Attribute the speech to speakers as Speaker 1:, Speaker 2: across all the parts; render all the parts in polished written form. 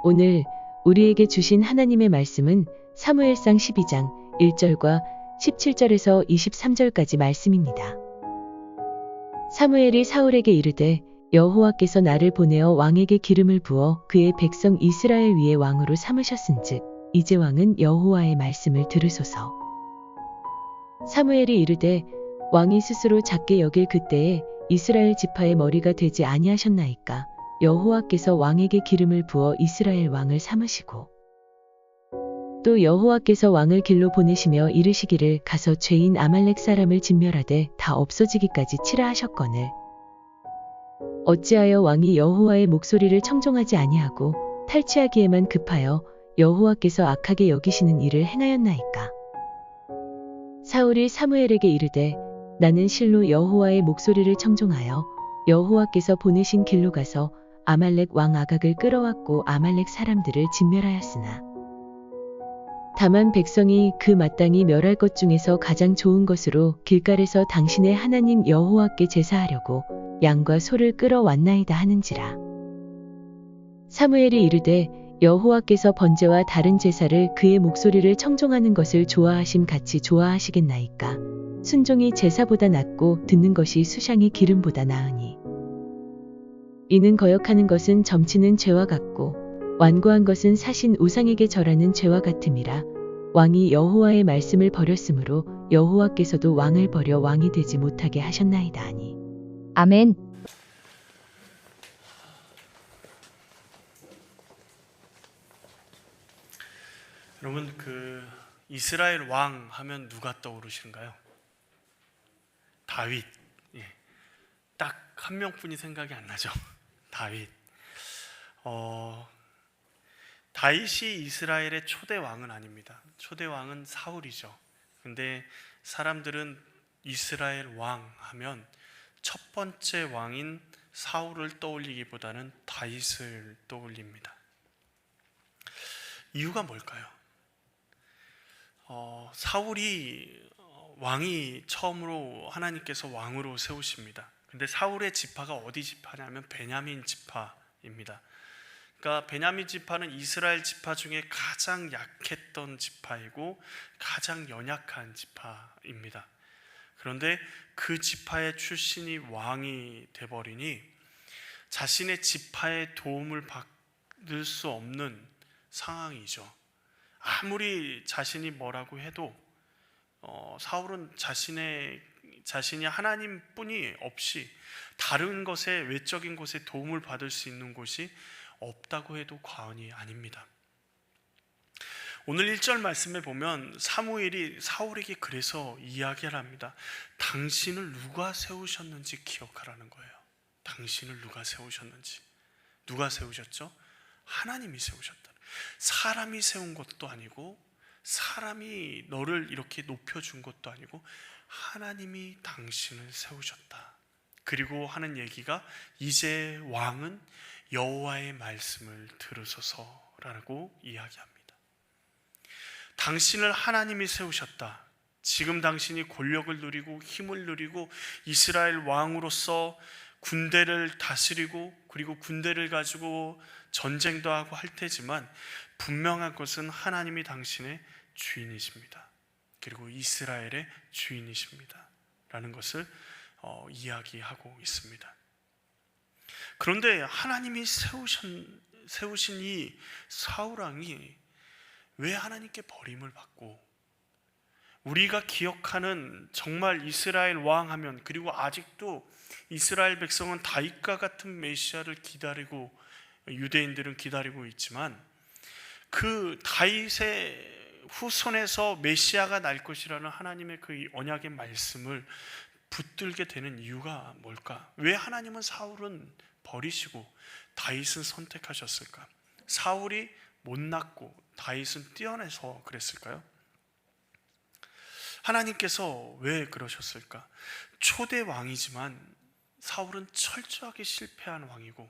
Speaker 1: 오늘 우리에게 주신 하나님의 말씀은 사무엘상 12장 1절과 17절에서 23절까지 말씀입니다. 사무엘이 사울에게 이르되 여호와께서 나를 보내어 왕에게 기름을 부어 그의 백성 이스라엘 위에 왕으로 삼으셨은즉 이제 왕은 여호와의 말씀을 들으소서. 사무엘이 이르되 왕이 스스로 작게 여길 그때에 이스라엘 지파의 머리가 되지 아니하셨나이까. 여호와께서 왕에게 기름을 부어 이스라엘 왕을 삼으시고 또 여호와께서 왕을 길로 보내시며 이르시기를 가서 죄인 아말렉 사람을 진멸하되 다 없어지기까지 치라 하셨거늘 어찌하여 왕이 여호와의 목소리를 청종하지 아니하고 탈취하기에만 급하여 여호와께서 악하게 여기시는 일을 행하였나이까. 사울이 사무엘에게 이르되 나는 실로 여호와의 목소리를 청종하여 여호와께서 보내신 길로 가서 아말렉 왕 아각을 끌어왔고 아말렉 사람들을 진멸하였으나 다만 백성이 그 마땅히 멸할 것 중에서 가장 좋은 것으로 길갈에서 당신의 하나님 여호와께 제사하려고 양과 소를 끌어왔나이다 하는지라. 사무엘이 이르되 여호와께서 번제와 다른 제사를 그의 목소리를 청종하는 것을 좋아하심 같이 좋아하시겠나이까. 순종이 제사보다 낫고 듣는 것이 수샹이 기름보다 나으니 이는 거역하는 것은 점치는 죄와 같고 완고한 것은 사신 우상에게 절하는 죄와 같음이라. 왕이 여호와의 말씀을 버렸으므로 여호와께서도 왕을 버려 왕이 되지 못하게 하셨나이다 하니. 아멘.
Speaker 2: 여러분, 이스라엘 왕 하면 누가 떠오르시는가요? 다윗. 딱 한 명뿐이 생각이 안 나죠. 다윗. 다윗이 이스라엘의 초대 왕은 아닙니다. 초대 왕은 사울이죠. 근데 사람들은 이스라엘 왕 하면 첫 번째 왕인 사울을 떠올리기보다는 다윗을 떠올립니다. 이유가 뭘까요? 사울이 왕이 처음으로 하나님께서 왕으로 세우십니다. 근데 사울의 지파가 어디 지파냐면 베냐민 지파입니다. 그러니까 베냐민 지파는 이스라엘 지파 중에 가장 약했던 지파이고 가장 연약한 지파입니다. 그런데 그 지파의 출신이 왕이 돼버리니 자신의 지파의 도움을 받을 수 없는 상황이죠. 아무리 자신이 뭐라고 해도 사울은 자신이 하나님뿐이 없이 다른 것에, 외적인 것에 도움을 받을 수 있는 곳이 없다고 해도 과언이 아닙니다. 오늘 1절 말씀에 보면 사무엘이 사울에게 그래서 이야기를 합니다. 당신을 누가 세우셨는지 기억하라는 거예요. 당신을 누가 세우셨는지. 누가 세우셨죠? 하나님이 세우셨다. 사람이 세운 것도 아니고 사람이 너를 이렇게 높여준 것도 아니고 하나님이 당신을 세우셨다. 그리고 하는 얘기가 이제 왕은 여호와의 말씀을 들으소서라고 이야기합니다. 당신을 하나님이 세우셨다. 지금 당신이 권력을 누리고 힘을 누리고 이스라엘 왕으로서 군대를 다스리고 그리고 군대를 가지고 전쟁도 하고 할 테지만 분명한 것은 하나님이 당신의 주인이십니다. 그리고 이스라엘의 주인이십니다. 라는 것을 이야기하고 있습니다. 그런데 하나님이 세우신 이 사울왕이 왜 하나님께 버림을 받고 우리가 기억하는 정말 이스라엘 왕 하면 그리고 아직도 이스라엘 백성은 다윗과 같은 메시아를 기다리고 유대인들은 기다리고 있지만 그 다윗의 후손에서 메시아가 날 것이라는 하나님의 그 언약의 말씀을 붙들게 되는 이유가 뭘까? 왜 하나님은 사울은 버리시고 다윗은 선택하셨을까? 사울이 못났고 다윗은 뛰어내서 그랬을까요? 하나님께서 왜 그러셨을까? 초대 왕이지만 사울은 철저하게 실패한 왕이고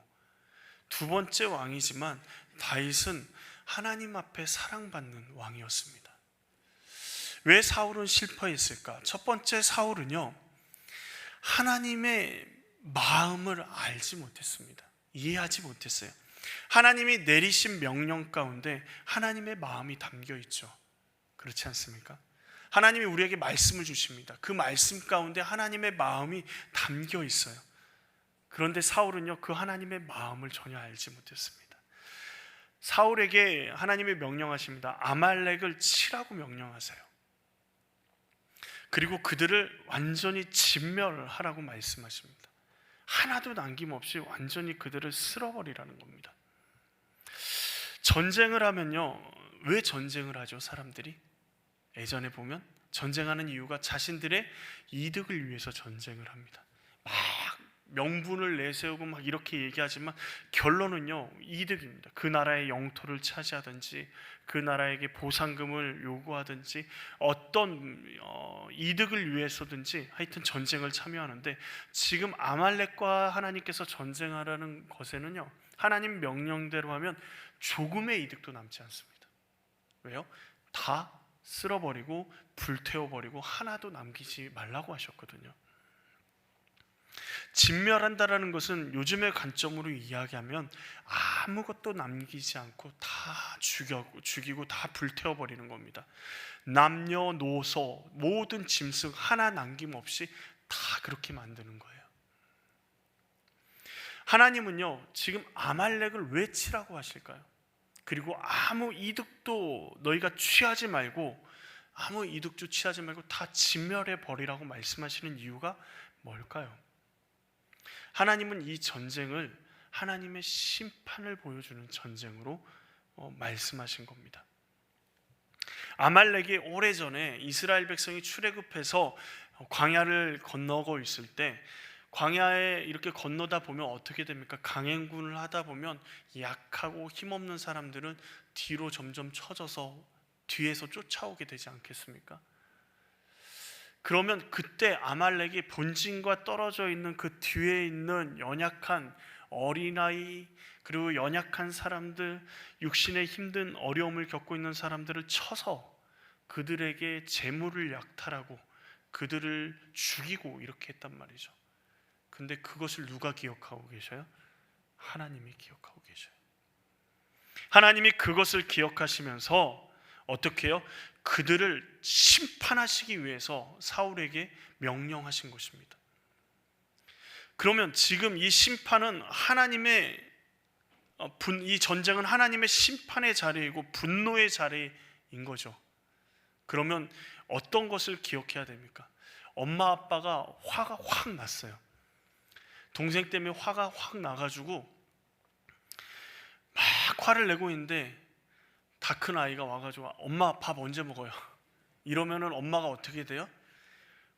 Speaker 2: 두 번째 왕이지만 다윗은 하나님 앞에 사랑받는 왕이었습니다. 왜 사울은 실패했을까? 첫 번째 사울은요, 하나님의 마음을 알지 못했습니다. 이해하지 못했어요. 하나님이 내리신 명령 가운데 하나님의 마음이 담겨 있죠. 그렇지 않습니까? 하나님이 우리에게 말씀을 주십니다. 그 말씀 가운데 하나님의 마음이 담겨 있어요. 그런데 사울은요, 그 하나님의 마음을 전혀 알지 못했습니다. 사울에게 하나님이 명령하십니다. 아말렉을 치라고 명령하세요. 그리고 그들을 완전히 진멸하라고 말씀하십니다. 하나도 남김없이 완전히 그들을 쓸어버리라는 겁니다. 전쟁을 하면요, 왜 전쟁을 하죠? 사람들이 예전에 보면 전쟁하는 이유가 자신들의 이득을 위해서 전쟁을 합니다. 막 명분을 내세우고 막 이렇게 얘기하지만 결론은요, 이득입니다. 그 나라의 영토를 차지하든지 그 나라에게 보상금을 요구하든지 어떤 이득을 위해서든지 하여튼 전쟁을 참여하는데, 지금 아말렉과 하나님께서 전쟁하라는 것에는요, 하나님 명령대로 하면 조금의 이득도 남지 않습니다. 왜요? 다 쓸어버리고 불태워버리고 하나도 남기지 말라고 하셨거든요. 진멸한다라는 것은 요즘의 관점으로 이야기하면 아무것도 남기지 않고 다 죽이고 다 불태워버리는 겁니다. 남녀노소 모든 짐승 하나 남김없이 다 그렇게 만드는 거예요. 하나님은요, 지금 아말렉을 왜 치라고 하실까요? 그리고 아무 이득도 너희가 취하지 말고, 아무 이득도 취하지 말고 다 진멸해 버리라고 말씀하시는 이유가 뭘까요? 하나님은 이 전쟁을 하나님의 심판을 보여주는 전쟁으로 말씀하신 겁니다. 아말렉이 오래전에 이스라엘 백성이 출애굽해서 광야를 건너고 있을 때, 광야에 이렇게 건너다 보면 어떻게 됩니까? 강행군을 하다 보면 약하고 힘없는 사람들은 뒤로 점점 처져서 뒤에서 쫓아오게 되지 않겠습니까? 그러면 그때 아말렉이 본진과 떨어져 있는 그 뒤에 있는 연약한 어린아이, 그리고 연약한 사람들, 육신의 힘든 어려움을 겪고 있는 사람들을 쳐서 그들에게 재물을 약탈하고 그들을 죽이고 이렇게 했단 말이죠. 근데 그것을 누가 기억하고 계셔요? 하나님이 기억하고 계셔요. 하나님이 그것을 기억하시면서 어떻게 해요? 그들을 심판하시기 위해서 사울에게 명령하신 것입니다. 그러면 지금 이 심판은 하나님의 이 전쟁은 하나님의 심판의 자리이고 분노의 자리인 거죠. 그러면 어떤 것을 기억해야 됩니까? 엄마 아빠가 화가 확 났어요. 동생 때문에 화가 확 나가지고 막 화를 내고 있는데 다 큰 아이가 와가지고 엄마 밥 언제 먹어요? 이러면은 엄마가 어떻게 돼요?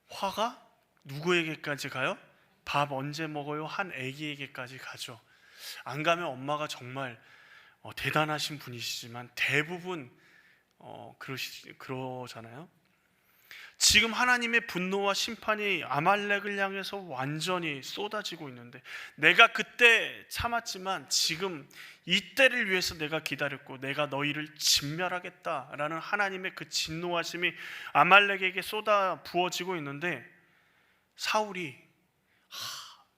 Speaker 2: 화가 누구에게까지 가요? 밥 언제 먹어요? 한 아기에게까지 가죠. 안 가면 엄마가 정말 대단하신 분이시지만 대부분 그러잖아요. 지금 하나님의 분노와 심판이 아말렉을 향해서 완전히 쏟아지고 있는데, 내가 그때 참았지만 지금 이때를 위해서 내가 기다렸고 내가 너희를 진멸하겠다라는 하나님의 그 진노하심이 아말렉에게 쏟아 부어지고 있는데, 사울이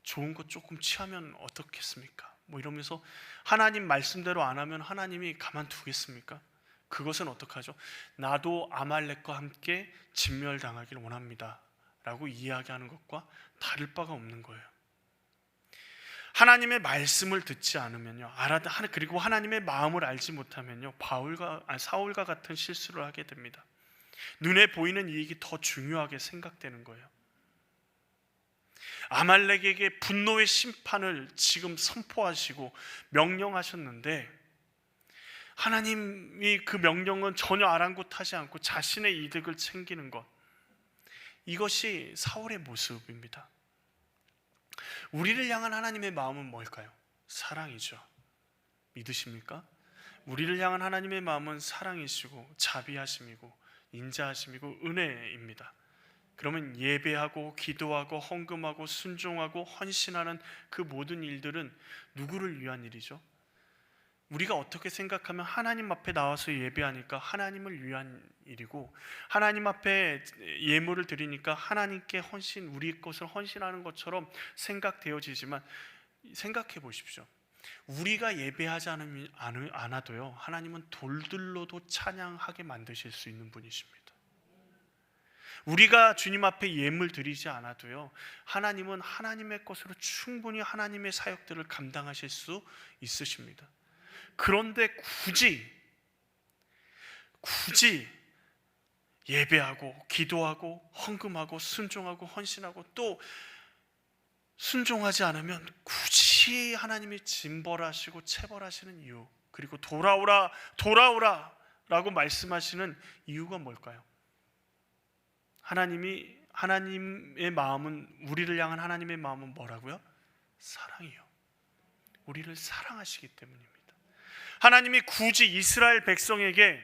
Speaker 2: 좋은 것 조금 취하면 어떻겠습니까? 뭐 이러면서 하나님 말씀대로 안 하면 하나님이 가만두겠습니까? 그것은 어떡하죠? 나도 아말렉과 함께 진멸당하기를 원합니다 라고 이야기하는 것과 다를 바가 없는 거예요. 하나님의 말씀을 듣지 않으면요, 그리고 하나님의 마음을 알지 못하면요, 사울과 같은 실수를 하게 됩니다. 눈에 보이는 이익이 더 중요하게 생각되는 거예요. 아말렉에게 분노의 심판을 지금 선포하시고 명령하셨는데, 하나님이 그 명령은 전혀 아랑곳하지 않고 자신의 이득을 챙기는 것, 이것이 사울의 모습입니다. 우리를 향한 하나님의 마음은 뭘까요? 사랑이죠. 믿으십니까? 우리를 향한 하나님의 마음은 사랑이시고 자비하심이고 인자하심이고 은혜입니다. 그러면 예배하고 기도하고 헌금하고 순종하고 헌신하는 그 모든 일들은 누구를 위한 일이죠? 우리가 어떻게 생각하면 하나님 앞에 나와서 예배하니까 하나님을 위한 일이고, 하나님 앞에 예물을 드리니까 하나님께 우리 것을 헌신하는 것처럼 생각되어지지만, 생각해 보십시오. 우리가 예배하지 않아도요, 하나님은 돌들로도 찬양하게 만드실 수 있는 분이십니다. 우리가 주님 앞에 예물 드리지 않아도요, 하나님은 하나님의 것으로 충분히 하나님의 사역들을 감당하실 수 있으십니다. 그런데 굳이 예배하고 기도하고 헌금하고 순종하고 헌신하고 또 순종하지 않으면 굳이 하나님이 징벌하시고 체벌하시는 이유, 그리고 돌아오라 라고 말씀하시는 이유가 뭘까요? 하나님의 마음은, 우리를 향한 하나님의 마음은 뭐라고요? 사랑이요. 우리를 사랑하시기 때문입니다. 하나님이 굳이 이스라엘 백성에게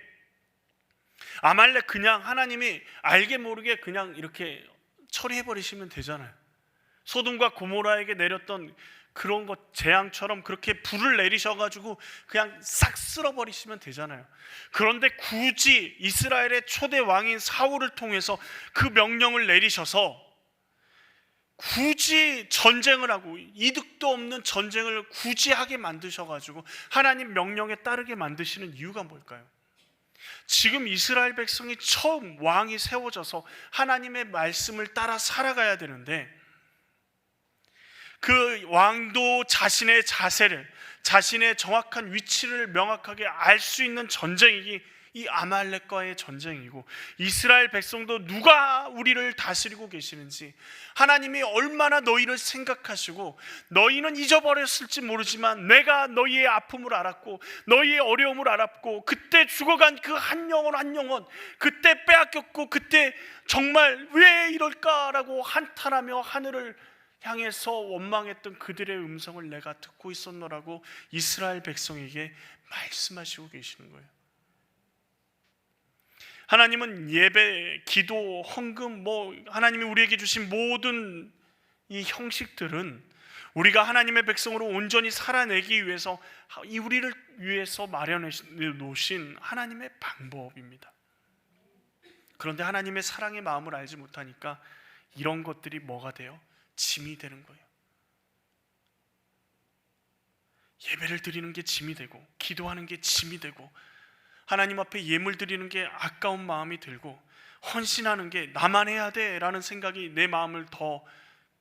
Speaker 2: 아말렉 그냥 하나님이 알게 모르게 그냥 이렇게 처리해버리시면 되잖아요. 소돔과 고모라에게 내렸던 그런 것 재앙처럼 그렇게 불을 내리셔가지고 그냥 싹 쓸어버리시면 되잖아요. 그런데 굳이 이스라엘의 초대 왕인 사울을 통해서 그 명령을 내리셔서 굳이 전쟁을 하고, 이득도 없는 전쟁을 굳이 하게 만드셔가지고 하나님 명령에 따르게 만드시는 이유가 뭘까요? 지금 이스라엘 백성이 처음 왕이 세워져서 하나님의 말씀을 따라 살아가야 되는데, 그 왕도 자신의 자세를, 자신의 정확한 위치를 명확하게 알 수 있는 전쟁이 이 아말렉과의 전쟁이고, 이스라엘 백성도 누가 우리를 다스리고 계시는지, 하나님이 얼마나 너희를 생각하시고, 너희는 잊어버렸을지 모르지만 내가 너희의 아픔을 알았고 너희의 어려움을 알았고, 그때 죽어간 그 한 영혼 그때 빼앗겼고, 그때 정말 왜 이럴까라고 한탄하며 하늘을 향해서 원망했던 그들의 음성을 내가 듣고 있었노라고 이스라엘 백성에게 말씀하시고 계시는 거예요. 하나님은 예배, 기도, 헌금, 하나님이 우리에게 주신 모든 이 형식들은 우리가 하나님의 백성으로 온전히 살아내기 위해서, 우리를 위해서 마련해 놓으신 하나님의 방법입니다. 그런데 하나님의 사랑의 마음을 알지 못하니까 이런 것들이 뭐가 돼요? 짐이 되는 거예요. 예배를 드리는 게 짐이 되고, 기도하는 게 짐이 되고, 하나님 앞에 예물 드리는 게 아까운 마음이 들고, 헌신하는 게 나만 해야 돼 라는 생각이 내 마음을 더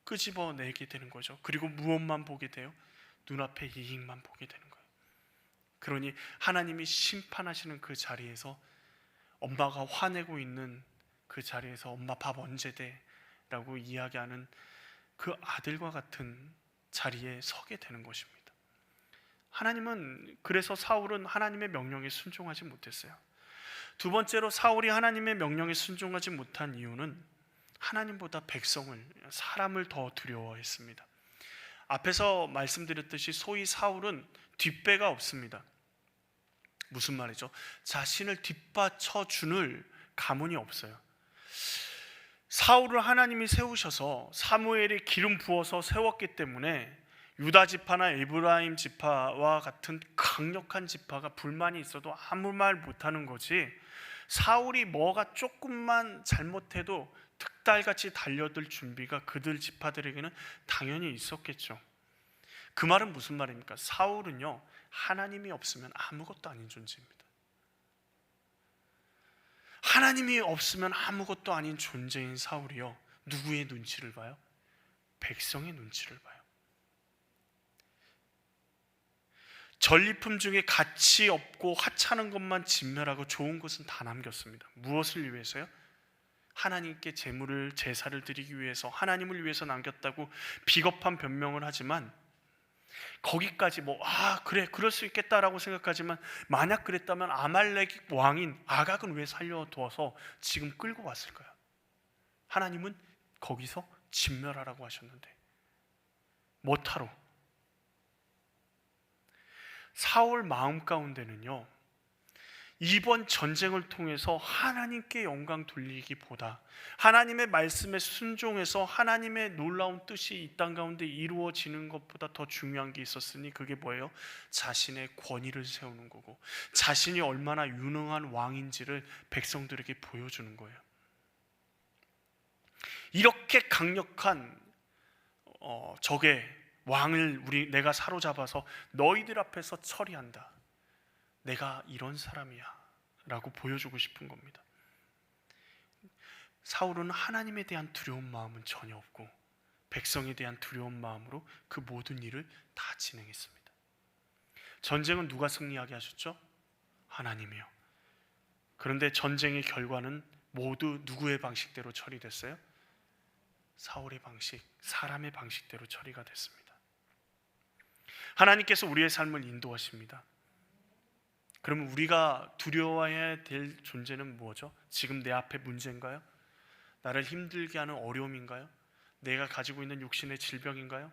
Speaker 2: 끄집어내게 되는 거죠. 그리고 무엇만 보게 돼요? 눈앞의 이익만 보게 되는 거예요. 그러니 하나님이 심판하시는 그 자리에서, 엄마가 화내고 있는 그 자리에서 엄마 밥 언제 돼? 라고 이야기하는 그 아들과 같은 자리에 서게 되는 것입니다. 하나님은, 그래서 사울은 하나님의 명령에 순종하지 못했어요. 두 번째로 사울이 하나님의 명령에 순종하지 못한 이유는 하나님보다 사람을 더 두려워했습니다. 앞에서 말씀드렸듯이 소위 사울은 뒷배가 없습니다. 무슨 말이죠? 자신을 뒷받쳐 주는 가문이 없어요. 사울을 하나님이 세우셔서 사무엘이 기름 부어서 세웠기 때문에 유다 지파나 에브라임 지파와 같은 강력한 지파가 불만이 있어도 아무 말 못하는 거지, 사울이 뭐가 조금만 잘못해도 득달같이 달려들 준비가 그들 지파들에게는 당연히 있었겠죠. 그 말은 무슨 말입니까? 사울은요, 하나님이 없으면 아무것도 아닌 존재입니다. 하나님이 없으면 아무것도 아닌 존재인 사울이요, 누구의 눈치를 봐요? 백성의 눈치를 봐요. 전리품 중에 가치 없고 하찮은 것만 진멸하고 좋은 것은 다 남겼습니다. 무엇을 위해서요? 하나님께 제사를 드리기 위해서, 하나님을 위해서 남겼다고 비겁한 변명을 하지만, 거기까지 그래, 그럴 수 있겠다라고 생각하지만, 만약 그랬다면 아말렉 왕인 아각은 왜 살려두어서 지금 끌고 왔을까요? 하나님은 거기서 진멸하라고 하셨는데 못하러. 사울 마음 가운데는요, 이번 전쟁을 통해서 하나님께 영광 돌리기보다 하나님의 말씀에 순종해서 하나님의 놀라운 뜻이 이 땅 가운데 이루어지는 것보다 더 중요한 게 있었으니, 그게 뭐예요? 자신의 권위를 세우는 거고, 자신이 얼마나 유능한 왕인지를 백성들에게 보여주는 거예요. 이렇게 강력한 적의 왕을 내가 사로잡아서 너희들 앞에서 처리한다. 내가 이런 사람이야 라고 보여주고 싶은 겁니다. 사울은 하나님에 대한 두려운 마음은 전혀 없고 백성에 대한 두려운 마음으로 그 모든 일을 다 진행했습니다. 전쟁은 누가 승리하게 하셨죠? 하나님이요. 그런데 전쟁의 결과는 모두 누구의 방식대로 처리됐어요? 사울의 방식, 사람의 방식대로 처리가 됐습니다. 하나님께서 우리의 삶을 인도하십니다. 그러면 우리가 두려워해야 될 존재는 뭐죠? 지금 내 앞에 문제인가요? 나를 힘들게 하는 어려움인가요? 내가 가지고 있는 육신의 질병인가요?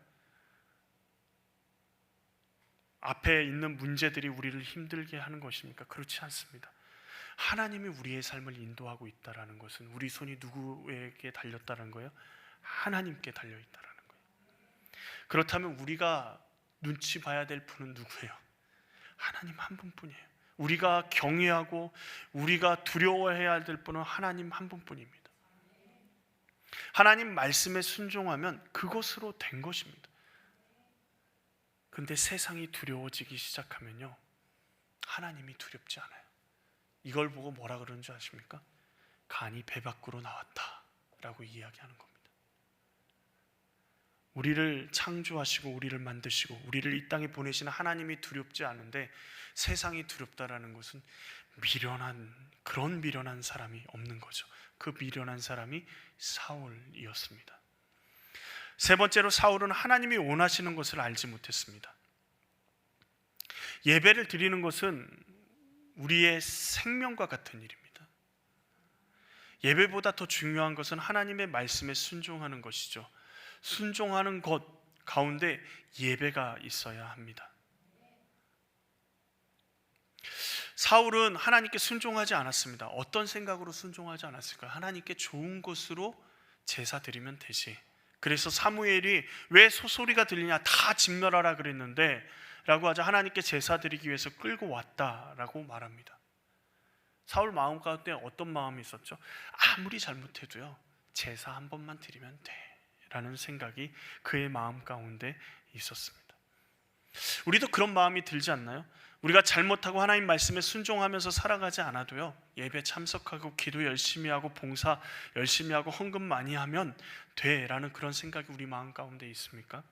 Speaker 2: 앞에 있는 문제들이 우리를 힘들게 하는 것입니까? 그렇지 않습니다. 하나님이 우리의 삶을 인도하고 있다는 것은 우리 손이 누구에게 달렸다는 거예요? 하나님께 달려있다는 거예요. 그렇다면 우리가 눈치 봐야 될 분은 누구예요? 하나님 한 분뿐이에요. 우리가 경외하고 우리가 두려워해야 될 분은 하나님 한 분뿐입니다. 하나님 말씀에 순종하면 그것으로 된 것입니다. 근데 세상이 두려워지기 시작하면요, 하나님이 두렵지 않아요. 이걸 보고 뭐라 그러는 줄 아십니까? 간이 배 밖으로 나왔다 라고 이야기하는 겁니다. 우리를 창조하시고 우리를 만드시고 우리를 이 땅에 보내시는 하나님이 두렵지 않은데 세상이 두렵다라는 것은 그런 미련한 사람이 없는 거죠. 그 미련한 사람이 사울이었습니다. 세 번째로, 사울은 하나님이 원하시는 것을 알지 못했습니다. 예배를 드리는 것은 우리의 생명과 같은 일입니다. 예배보다 더 중요한 것은 하나님의 말씀에 순종하는 것이죠. 순종하는 것 가운데 예배가 있어야 합니다. 사울은 하나님께 순종하지 않았습니다. 어떤 생각으로 순종하지 않았을까요? 하나님께 좋은 것으로 제사 드리면 되지. 그래서 사무엘이 왜 소소리가 들리냐, 다 진멸하라 그랬는데 라고 하자 하나님께 제사 드리기 위해서 끌고 왔다라고 말합니다. 사울 마음 가운데 어떤 마음이 있었죠? 아무리 잘못해도요, 제사 한 번만 드리면 돼 라는 생각이 그의 마음 가운데 있었습니다. 우리도 그런 마음이 들지 않나요? 우리가 잘못하고 하나님 말씀에 순종하면서 살아가지 않아도요, 예배 참석하고 기도 열심히 하고 봉사 열심히 하고 헌금 많이 하면 돼 라는 그런 생각이 우리 마음 가운데 있습니까?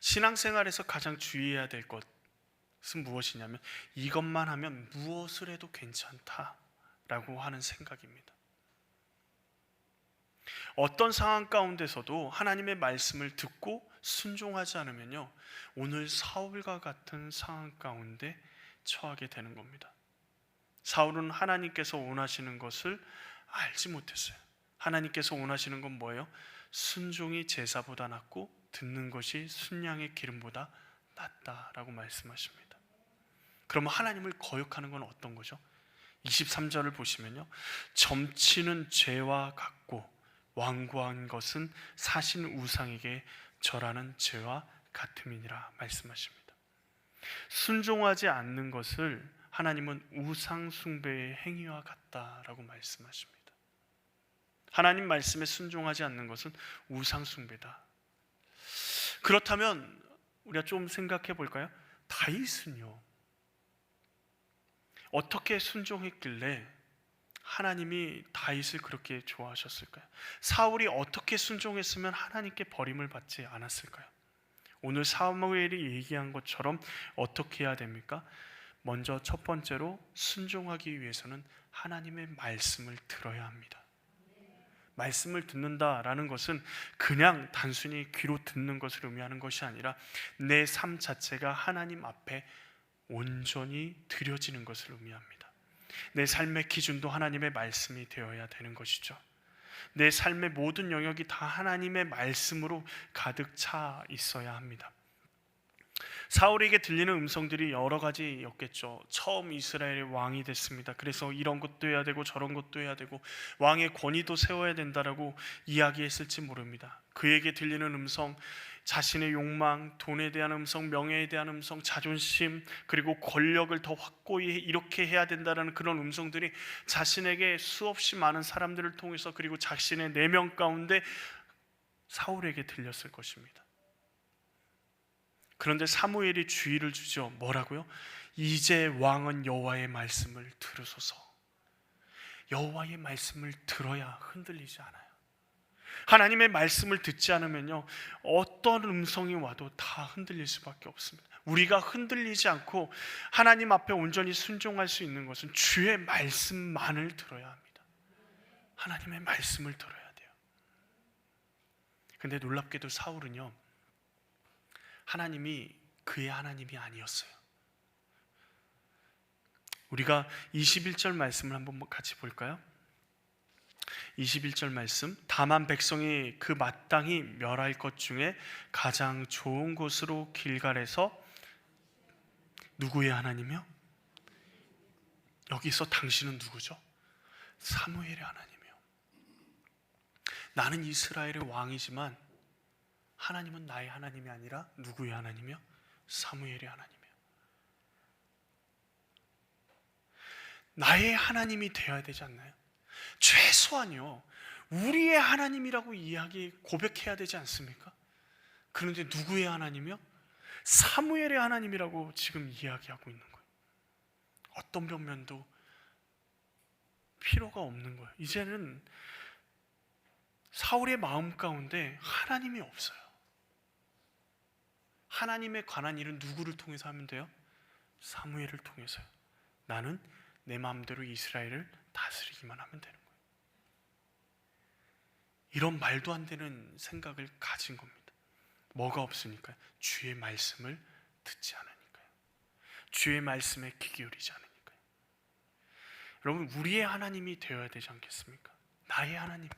Speaker 2: 신앙생활에서 가장 주의해야 될 것은 무엇이냐면 이것만 하면 무엇을 해도 괜찮다라고 하는 생각입니다. 어떤 상황 가운데서도 하나님의 말씀을 듣고 순종하지 않으면요, 오늘 사울과 같은 상황 가운데 처하게 되는 겁니다. 사울은 하나님께서 원하시는 것을 알지 못했어요. 하나님께서 원하시는 건 뭐예요? 순종이 제사보다 낫고 듣는 것이 순양의 기름보다 낫다라고 말씀하십니다. 그러면 하나님을 거역하는 건 어떤 거죠? 23절을 보시면요, 점치는 죄와 같고 완고한 것은 사신 우상에게 절하는 죄와 같음이니라 말씀하십니다. 순종하지 않는 것을 하나님은 우상 숭배의 행위와 같다라고 말씀하십니다. 하나님 말씀에 순종하지 않는 것은 우상 숭배다. 그렇다면 우리가 좀 생각해 볼까요? 다윗은요, 어떻게 순종했길래 하나님이 다윗을 그렇게 좋아하셨을까요? 사울이 어떻게 순종했으면 하나님께 버림을 받지 않았을까요? 오늘 사무엘이 얘기한 것처럼 어떻게 해야 됩니까? 먼저 첫 번째로 순종하기 위해서는 하나님의 말씀을 들어야 합니다. 말씀을 듣는다라는 것은 그냥 단순히 귀로 듣는 것을 의미하는 것이 아니라 내 삶 자체가 하나님 앞에 온전히 드려지는 것을 의미합니다. 내 삶의 기준도 하나님의 말씀이 되어야 되는 것이죠. 내 삶의 모든 영역이 다 하나님의 말씀으로 가득 차 있어야 합니다. 사울에게 들리는 음성들이 여러 가지였겠죠. 처음 이스라엘의 왕이 됐습니다. 그래서 이런 것도 해야 되고 저런 것도 해야 되고 왕의 권위도 세워야 된다라고 이야기했을지 모릅니다. 그에게 들리는 음성, 자신의 욕망, 돈에 대한 음성, 명예에 대한 음성, 자존심, 그리고 권력을 더 확고히 이렇게 해야 된다는 그런 음성들이 자신에게 수없이 많은 사람들을 통해서 그리고 자신의 내면 가운데 사울에게 들렸을 것입니다. 그런데 사무엘이 주의를 주죠. 뭐라고요? 이제 왕은 여호와의 말씀을 들으소서. 여호와의 말씀을 들어야 흔들리지 않아요. 하나님의 말씀을 듣지 않으면요, 어떤 음성이 와도 다 흔들릴 수밖에 없습니다. 우리가 흔들리지 않고 하나님 앞에 온전히 순종할 수 있는 것은 주의 말씀만을 들어야 합니다. 하나님의 말씀을 들어야 돼요. 근데 놀랍게도 사울은요, 하나님이 그의 하나님이 아니었어요. 우리가 21절 말씀을 한번 같이 볼까요? 21절 말씀, 다만 백성이 그 마땅히 멸할 것 중에 가장 좋은 곳으로 길갈에서 누구의 하나님이요? 여기서 당신은 누구죠? 사무엘의 하나님이요. 나는 이스라엘의 왕이지만 하나님은 나의 하나님이 아니라 누구의 하나님이요? 사무엘의 하나님이요. 나의 하나님이 되어야 되지 않나요? 최소한요, 우리의 하나님이라고 고백해야 되지 않습니까? 그런데 누구의 하나님이요? 사무엘의 하나님이라고 지금 이야기하고 있는 거예요. 어떤 변명도 필요가 없는 거예요. 이제는 사울의 마음 가운데 하나님이 없어요. 하나님에 관한 일은 누구를 통해서 하면 돼요? 사무엘을 통해서요. 나는 내 마음대로 이스라엘을 다스리기만 하면 되는 거예요. 이런 말도 안 되는 생각을 가진 겁니다. 뭐가 없으니까요? 주의 말씀을 듣지 않으니까요. 주의 말씀에 귀 기울이지 않으니까요. 여러분, 우리의 하나님이 되어야 되지 않겠습니까? 나의 하나님,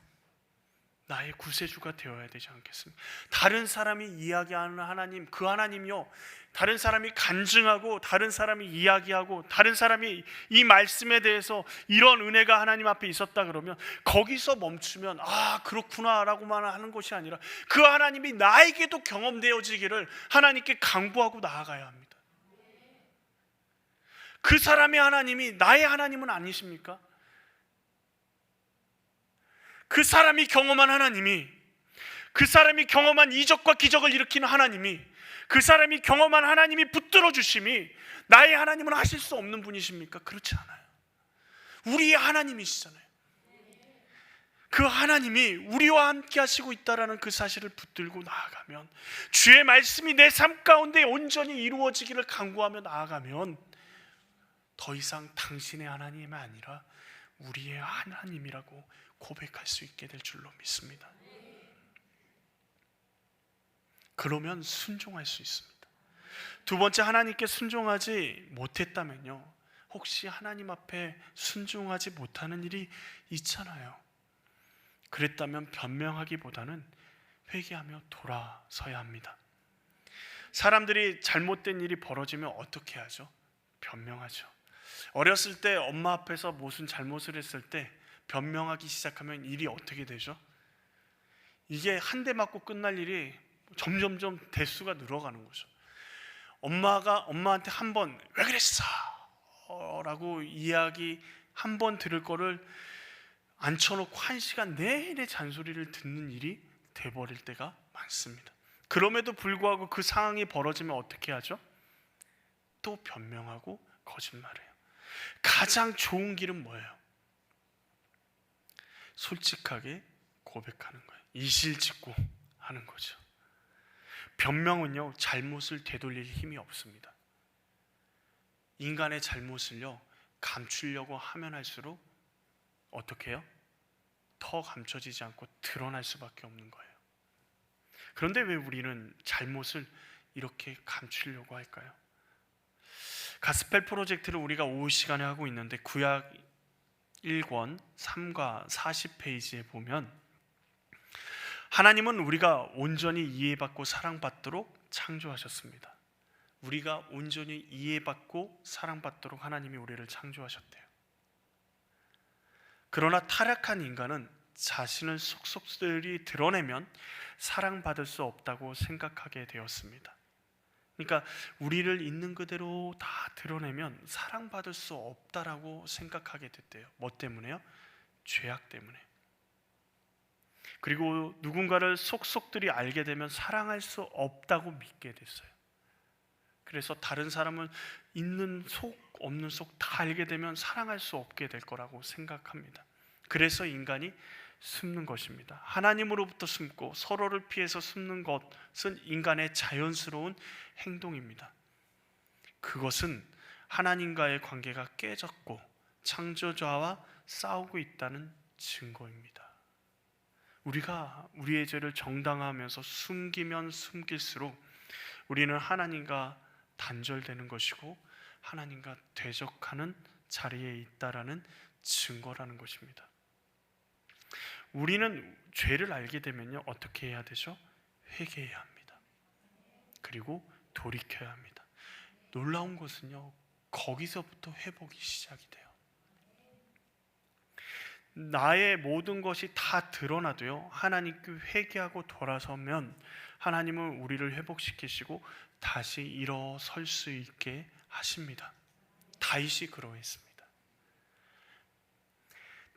Speaker 2: 나의 구세주가 되어야 되지 않겠습니까? 다른 사람이 이야기하는 하나님, 그 하나님이요, 다른 사람이 간증하고 다른 사람이 이야기하고 다른 사람이 이 말씀에 대해서 이런 은혜가 하나님 앞에 있었다 그러면 거기서 멈추면 아 그렇구나 라고만 하는 것이 아니라 그 하나님이 나에게도 경험되어지기를 하나님께 강구하고 나아가야 합니다. 그 사람의 하나님이 나의 하나님은 아니십니까? 그 사람이 경험한 하나님이, 그 사람이 경험한 이적과 기적을 일으키는 하나님이, 그 사람이 경험한 하나님이 붙들어 주심이 나의 하나님은 하실 수 없는 분이십니까? 그렇지 않아요. 우리의 하나님이시잖아요. 그 하나님이 우리와 함께 하시고 있다는 그 사실을 붙들고 나아가면, 주의 말씀이 내 삶 가운데 온전히 이루어지기를 간구하며 나아가면 더 이상 당신의 하나님이 아니라 우리의 하나님이라고 고백할 수 있게 될 줄로 믿습니다. 그러면 순종할 수 있습니다. 두 번째, 하나님께 순종하지 못했다면요, 혹시 하나님 앞에 순종하지 못하는 일이 있잖아요. 그랬다면 변명하기보다는 회개하며 돌아서야 합니다. 사람들이 잘못된 일이 벌어지면 어떻게 하죠? 변명하죠. 어렸을 때 엄마 앞에서 무슨 잘못을 했을 때 변명하기 시작하면 일이 어떻게 되죠? 이게 한 대 맞고 끝날 일이 점점점 대수가 늘어가는 거죠. 엄마가 엄마한테 한 번 왜 그랬어? 라고 이야기 한 번 들을 거를 앉혀놓고 1시간 내내 잔소리를 듣는 일이 돼버릴 때가 많습니다. 그럼에도 불구하고 그 상황이 벌어지면 어떻게 하죠? 또 변명하고 거짓말해요. 가장 좋은 길은 뭐예요? 솔직하게 고백하는 거예요. 이실직고 하는 거죠. 변명은요, 잘못을 되돌릴 힘이 없습니다. 인간의 잘못을요, 감추려고 하면 할수록 어떻게 해요? 더 감춰지지 않고 드러날 수밖에 없는 거예요. 그런데 왜 우리는 잘못을 이렇게 감추려고 할까요? 가스펠 프로젝트를 우리가 오후 시간에 하고 있는데 구약 1권 3과 40페이지에 보면 하나님은 우리가 온전히 이해받고 사랑받도록 창조하셨습니다. 우리가 온전히 이해받고 사랑받도록 하나님이 우리를 창조하셨대요. 그러나 타락한 인간은 자신을 속속들이 드러내면 사랑받을 수 없다고 생각하게 되었습니다. 그러니까 우리를 있는 그대로 다 드러내면 사랑받을 수 없다라고 생각하게 됐대요. 뭐 때문에요? 죄악 때문에. 그리고 누군가를 속속들이 알게 되면 사랑할 수 없다고 믿게 됐어요. 그래서 다른 사람은 있는 속 없는 속 다 알게 되면 사랑할 수 없게 될 거라고 생각합니다. 그래서 인간이 숨는 것입니다. 하나님으로부터 숨고 서로를 피해서 숨는 것은 인간의 자연스러운 행동입니다. 그것은 하나님과의 관계가 깨졌고 창조자와 싸우고 있다는 증거입니다. 우리가 우리의 죄를 정당화하면서 숨기면 숨길수록 우리는 하나님과 단절되는 것이고 하나님과 대적하는 자리에 있다라는 증거라는 것입니다. 우리는 죄를 알게 되면요, 어떻게 해야 되죠? 회개해야 합니다. 그리고 돌이켜야 합니다. 놀라운 것은요, 거기서부터 회복이 시작이 돼요. 나의 모든 것이 다 드러나도요, 하나님께 회개하고 돌아서면 하나님은 우리를 회복시키시고 다시 일어설 수 있게 하십니다. 다윗이 그러했습니다.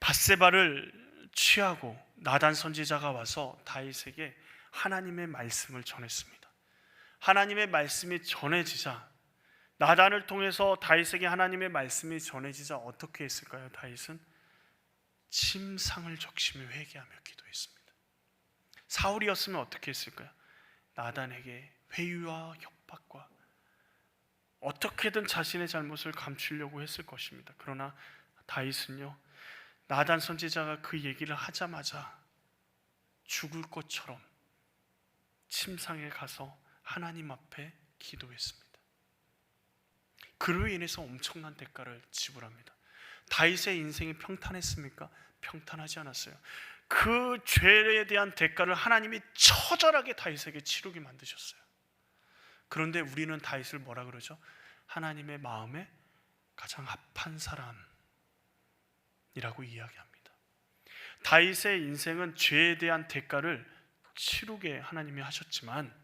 Speaker 2: 밧세바를 취하고 나단 선지자가 와서 다윗에게 하나님의 말씀을 전했습니다. 하나님의 말씀이 전해지자, 나단을 통해서 다윗에게 하나님의 말씀이 전해지자 어떻게 했을까요? 다윗은 침상을 적시며 회개하며 기도했습니다. 사울이었으면 어떻게 했을까요? 나단에게 회유와 협박과 어떻게든 자신의 잘못을 감추려고 했을 것입니다. 그러나 다윗은요, 나단 선지자가 그 얘기를 하자마자 죽을 것처럼 침상에 가서 하나님 앞에 기도했습니다. 그로 인해서 엄청난 대가를 지불합니다. 다윗의 인생이 평탄했습니까? 평탄하지 않았어요. 그 죄에 대한 대가를 하나님이 처절하게 다윗에게 치르게 만드셨어요. 그런데 우리는 다윗을 뭐라 그러죠? 하나님의 마음에 가장 합한 사람이라고 이야기합니다. 다윗의 인생은 죄에 대한 대가를 치르게 하나님이 하셨지만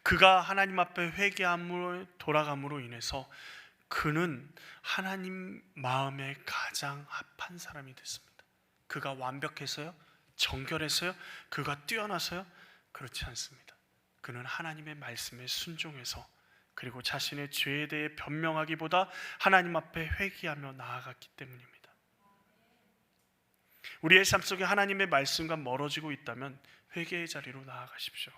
Speaker 2: 그가 하나님 앞에 회개함으로 돌아감으로 인해서 그는 하나님 마음에 가장 합한 사람이 됐습니다. 그가 완벽해서요? 정결해서요? 그가 뛰어나서요? 그렇지 않습니다. 그는 하나님의 말씀에 순종해서 그리고 자신의 죄에 대해 변명하기보다 하나님 앞에 회개하며 나아갔기 때문입니다. 우리의 삶 속에 하나님의 말씀과 멀어지고 있다면 회개의 자리로 나아가십시오.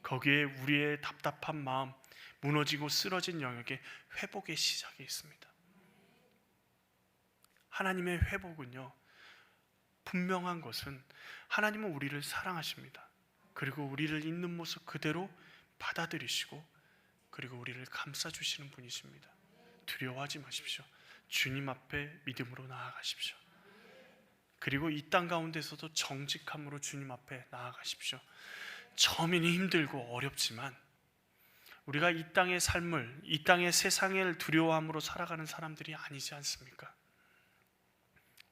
Speaker 2: 거기에 우리의 답답한 마음, 무너지고 쓰러진 영역에 회복의 시작이 있습니다. 하나님의 회복은요, 분명한 것은 하나님은 우리를 사랑하십니다. 그리고 우리를 있는 모습 그대로 받아들이시고 그리고 우리를 감싸주시는 분이십니다. 두려워하지 마십시오. 주님 앞에 믿음으로 나아가십시오. 그리고 이 땅 가운데서도 정직함으로 주님 앞에 나아가십시오. 처음에는 힘들고 어렵지만 우리가 이 땅의 삶을, 이 땅의 세상을 두려워함으로 살아가는 사람들이 아니지 않습니까?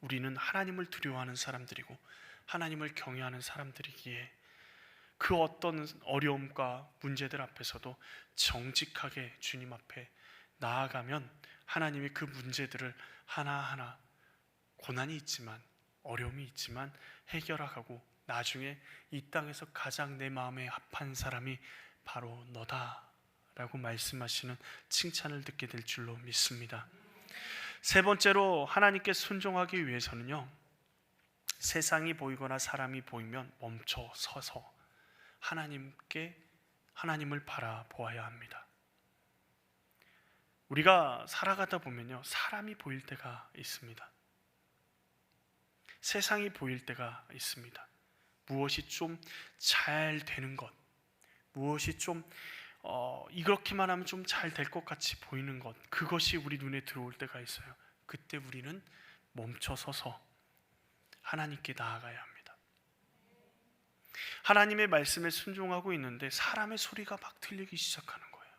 Speaker 2: 우리는 하나님을 두려워하는 사람들이고 하나님을 경외하는 사람들이기에 그 어떤 어려움과 문제들 앞에서도 정직하게 주님 앞에 나아가면 하나님이 그 문제들을 하나하나 고난이 있지만 어려움이 있지만 해결하고 나중에 이 땅에서 가장 내 마음에 합한 사람이 바로 너다라고 말씀하시는 칭찬을 듣게 될 줄로 믿습니다. 세 번째로 하나님께 순종하기 위해서는요, 세상이 보이거나 사람이 보이면 멈춰 서서 하나님을 바라보아야 합니다. 우리가 살아가다 보면요, 사람이 보일 때가 있습니다. 세상이 보일 때가 있습니다. 무엇이 좀 잘 되는 것, 무엇이 좀 이렇게만 하면 좀 잘 될 것 같이 보이는 것, 그것이 우리 눈에 들어올 때가 있어요. 그때 우리는 멈춰서서 하나님께 나아가야 합니다. 하나님의 말씀에 순종하고 있는데 사람의 소리가 막 들리기 시작하는 거예요.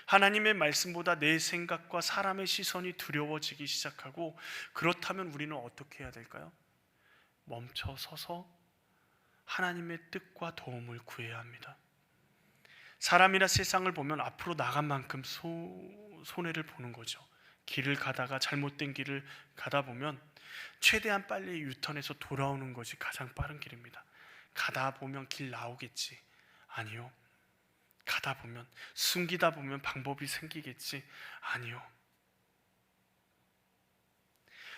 Speaker 2: 하나님의 말씀보다 내 생각과 사람의 시선이 두려워지기 시작하고, 그렇다면 우리는 어떻게 해야 될까요? 멈춰서서 하나님의 뜻과 도움을 구해야 합니다. 사람이나 세상을 보면 앞으로 나간 만큼 손해를 보는 거죠. 길을 가다가 잘못된 길을 가다 보면 최대한 빨리 유턴해서 돌아오는 것이 가장 빠른 길입니다. 가다 보면 길 나오겠지. 아니요. 가다 보면, 숨기다 보면 방법이 생기겠지. 아니요.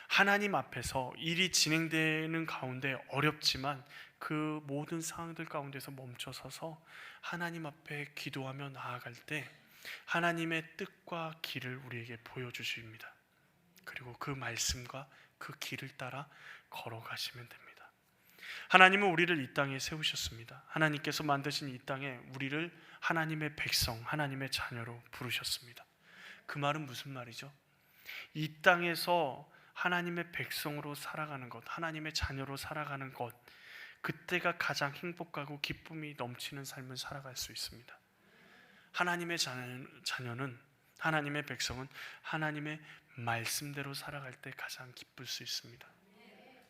Speaker 2: 하나님 앞에서 일이 진행되는 가운데 어렵지만 그 모든 상황들 가운데서 멈춰서서 하나님 앞에 기도하며 나아갈 때 하나님의 뜻과 길을 우리에게 보여주십니다. 그리고 그 말씀과 그 길을 따라 걸어가시면 됩니다. 하나님은 우리를 이 땅에 세우셨습니다. 하나님께서 만드신 이 땅에 우리를 하나님의 백성, 하나님의 자녀로 부르셨습니다. 그 말은 무슨 말이죠? 이 땅에서 하나님의 백성으로 살아가는 것, 하나님의 자녀로 살아가는 것, 그때가 가장 행복하고 기쁨이 넘치는 삶을 살아갈 수 있습니다. 하나님의 자녀는, 하나님의 백성은 하나님의 말씀대로 살아갈 때 가장 기쁠 수 있습니다.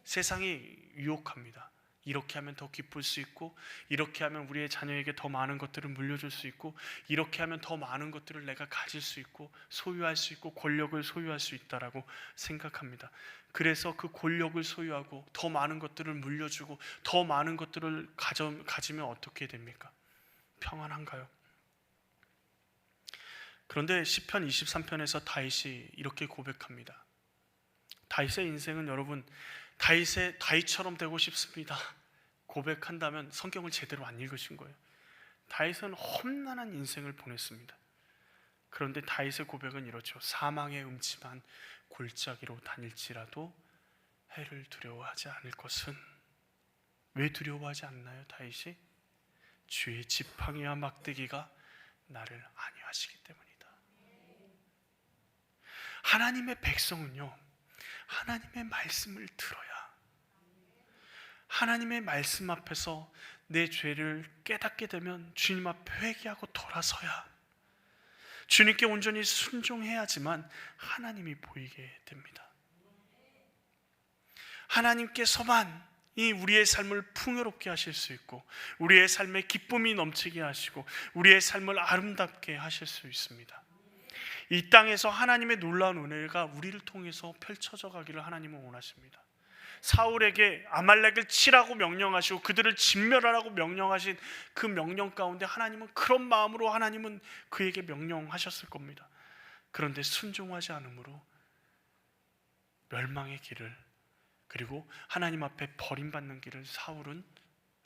Speaker 2: 세상이 유혹합니다. 이렇게 하면 더 기쁠 수 있고, 이렇게 하면 우리의 자녀에게 더 많은 것들을 물려줄 수 있고, 이렇게 하면 더 많은 것들을 내가 가질 수 있고 소유할 수 있고 권력을 소유할 수 있다라고 생각합니다. 그래서 그 권력을 소유하고 더 많은 것들을 물려주고 더 많은 것들을 가지면 어떻게 됩니까? 평안한가요? 그런데 시편 23편에서 다윗이 이렇게 고백합니다. 다윗의 인생은 여러분, 다윗처럼 되고 싶습니다. 고백한다면 성경을 제대로 안 읽으신 거예요. 다윗은 험난한 인생을 보냈습니다. 그런데 다윗의 고백은 이렇죠. 사망의 음침한 골짜기로 다닐지라도 해를 두려워하지 않을 것은. 왜 두려워하지 않나요, 다윗이? 주의 지팡이와 막대기가 나를 안위하시기 때문이다. 하나님의 백성은요, 하나님의 말씀을 들어야, 하나님의 말씀 앞에서 내 죄를 깨닫게 되면 주님 앞에 회개하고 돌아서야, 주님께 온전히 순종해야지만 하나님이 보이게 됩니다. 하나님께서만 이 우리의 삶을 풍요롭게 하실 수 있고, 우리의 삶에 기쁨이 넘치게 하시고, 우리의 삶을 아름답게 하실 수 있습니다. 이 땅에서 하나님의 놀라운 은혜가 우리를 통해서 펼쳐져 가기를 하나님은 원하십니다. 사울에게 아말렉을 치라고 명령하시고 그들을 진멸하라고 명령하신 그 명령 가운데 하나님은 그런 마음으로 하나님은 그에게 명령하셨을 겁니다. 그런데 순종하지 않으므로 멸망의 길을, 그리고 하나님 앞에 버림받는 길을 사울은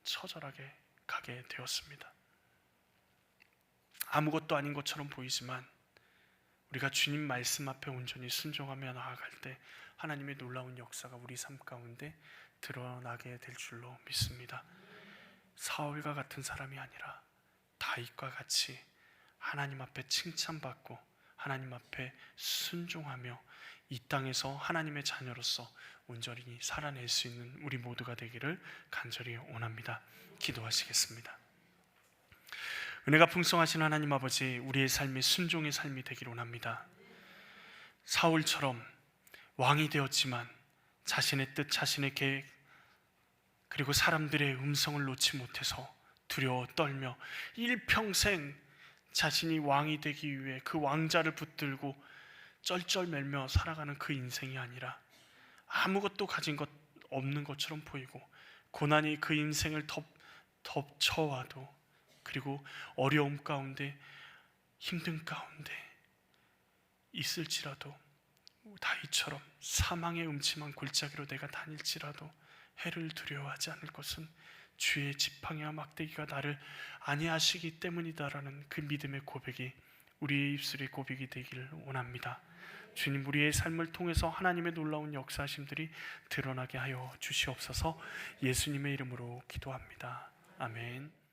Speaker 2: 처절하게 가게 되었습니다. 아무것도 아닌 것처럼 보이지만 우리가 주님 말씀 앞에 온전히 순종하며 나아갈 때 하나님의 놀라운 역사가 우리 삶 가운데 드러나게 될 줄로 믿습니다. 사울과 같은 사람이 아니라 다윗과 같이 하나님 앞에 칭찬받고 하나님 앞에 순종하며 이 땅에서 하나님의 자녀로서 온전히 살아낼 수 있는 우리 모두가 되기를 간절히 원합니다. 기도하시겠습니다. 은혜가 풍성하신 하나님 아버지, 우리의 삶이 순종의 삶이 되기를 원합니다. 사울처럼 왕이 되었지만 자신의 뜻, 자신의 계획, 그리고 사람들의 음성을 놓지 못해서 두려워 떨며 일평생 자신이 왕이 되기 위해 그 왕자를 붙들고 쩔쩔매며 살아가는 그 인생이 아니라 아무것도 가진 것 없는 것처럼 보이고, 고난이 그 인생을 덮쳐와도, 그리고 어려움 가운데 힘든 가운데 있을지라도 다윗처럼 사망의 음침한 골짜기로 내가 다닐지라도 해를 두려워하지 않을 것은 주의 지팡이와 막대기가 나를 안위하시기 때문이다라는 그 믿음의 고백이 우리의 입술의 고백이 되기를 원합니다. 주님, 우리의 삶을 통해서 하나님의 놀라운 역사하심들이 드러나게 하여 주시옵소서. 예수님의 이름으로 기도합니다. 아멘.